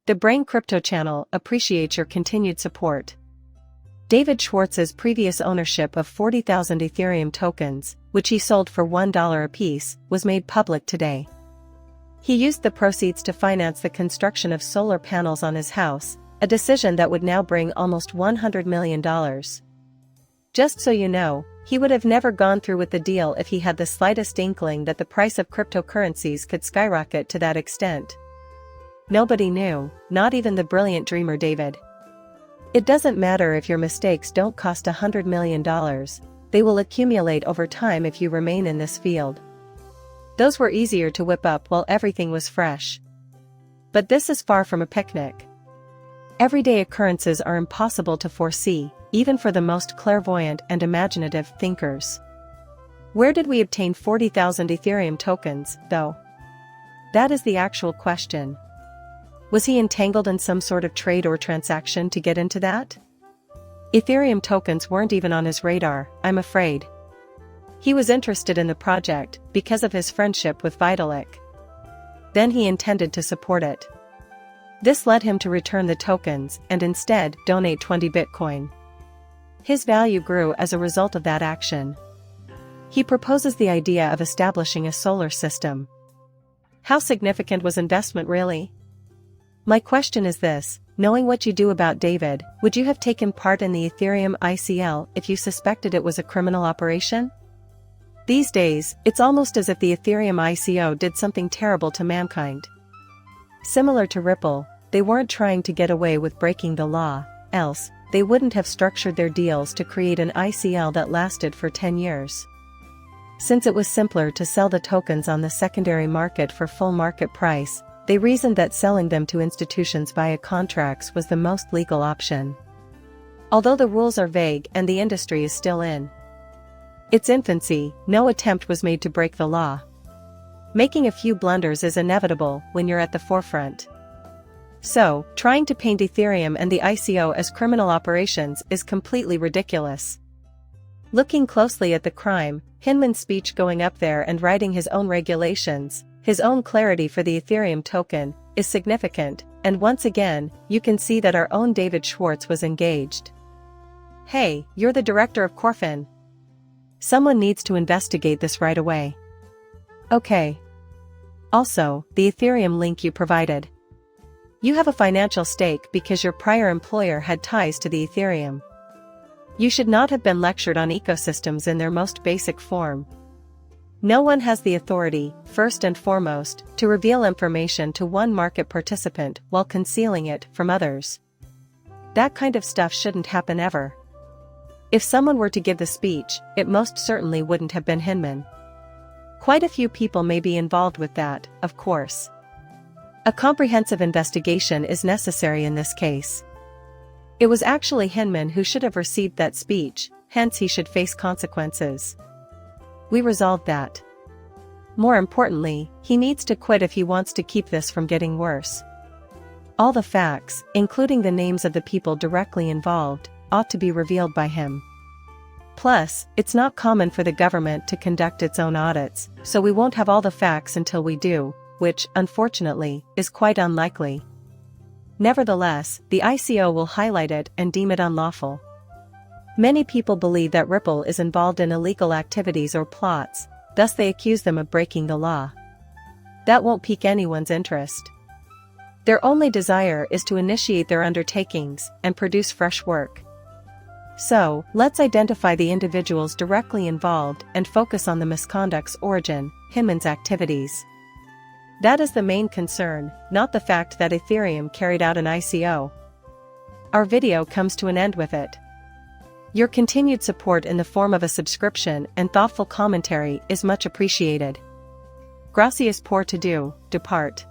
The Brain Crypto channel appreciates your continued support. David Schwartz's previous ownership of 40,000 Ethereum tokens, which he sold for $1 apiece, was made public today. He used the proceeds to finance the construction of solar panels on his house, a decision that would now bring almost $100 million. Just so you know, he would have never gone through with the deal if he had the slightest inkling that the price of cryptocurrencies could skyrocket to that extent. Nobody knew, not even the brilliant dreamer David. It doesn't matter if your mistakes don't cost $100 million, they will accumulate over time if you remain in this field. Those were easier to whip up while everything was fresh. But this is far from a picnic. Everyday occurrences are impossible to foresee, even for the most clairvoyant and imaginative thinkers. Where did we obtain 40,000 Ethereum tokens, though? That is the actual question. Was he entangled in some sort of trade or transaction to get into that? Ethereum tokens weren't even on his radar, I'm afraid. He was interested in the project because of his friendship with Vitalik. Then he intended to support it. This led him to return the tokens and instead donate 20 Bitcoin. His value grew as a result of that action. He proposes the idea of establishing a solar system. How significant was investment really? My question is this: knowing what you do about David, would you have taken part in the Ethereum ICL if you suspected it was a criminal operation? These days, it's almost as if the Ethereum ICO did something terrible to mankind. Similar to Ripple, they weren't trying to get away with breaking the law, else they wouldn't have structured their deals to create an ICL that lasted for 10 years. Since it was simpler to sell the tokens on the secondary market for full market price, they reasoned that selling them to institutions via contracts was the most legal option. Although the rules are vague and the industry is still in its infancy, no attempt was made to break the law. Making a few blunders is inevitable when you're at the forefront. So, trying to paint Ethereum and the ICO as criminal operations is completely ridiculous. Looking closely at the crime, Hinman's speech going up there and writing his own regulations, his own clarity for the Ethereum token, is significant, and once again, you can see that our own David Schwartz was engaged. Hey, you're the director of Corfin. Someone needs to investigate this right away. Okay. Also, the Ethereum link you provided. You have a financial stake because your prior employer had ties to the Ethereum. You should not have been lectured on ecosystems in their most basic form. No one has the authority, first and foremost, to reveal information to one market participant while concealing it from others. That kind of stuff shouldn't happen ever. If someone were to give the speech, it most certainly wouldn't have been Hinman. Quite a few people may be involved with that, of course. A comprehensive investigation is necessary in this case. It was actually Hinman who should have received that speech, hence he should face consequences. We resolved that. More importantly, he needs to quit if he wants to keep this from getting worse. All the facts, including the names of the people directly involved, ought to be revealed by him. Plus, it's not common for the government to conduct its own audits, so we won't have all the facts until we do, which, unfortunately, is quite unlikely. Nevertheless, the ICO will highlight it and deem it unlawful. Many people believe that Ripple is involved in illegal activities or plots, thus they accuse them of breaking the law. That won't pique anyone's interest. Their only desire is to initiate their undertakings and produce fresh work. So, let's identify the individuals directly involved and focus on the misconduct's origin, Hinman's activities. That is the main concern, not the fact that Ethereum carried out an ICO. Our video comes to an end with it. Your continued support in the form of a subscription and thoughtful commentary is much appreciated. Gracias por todo, depart.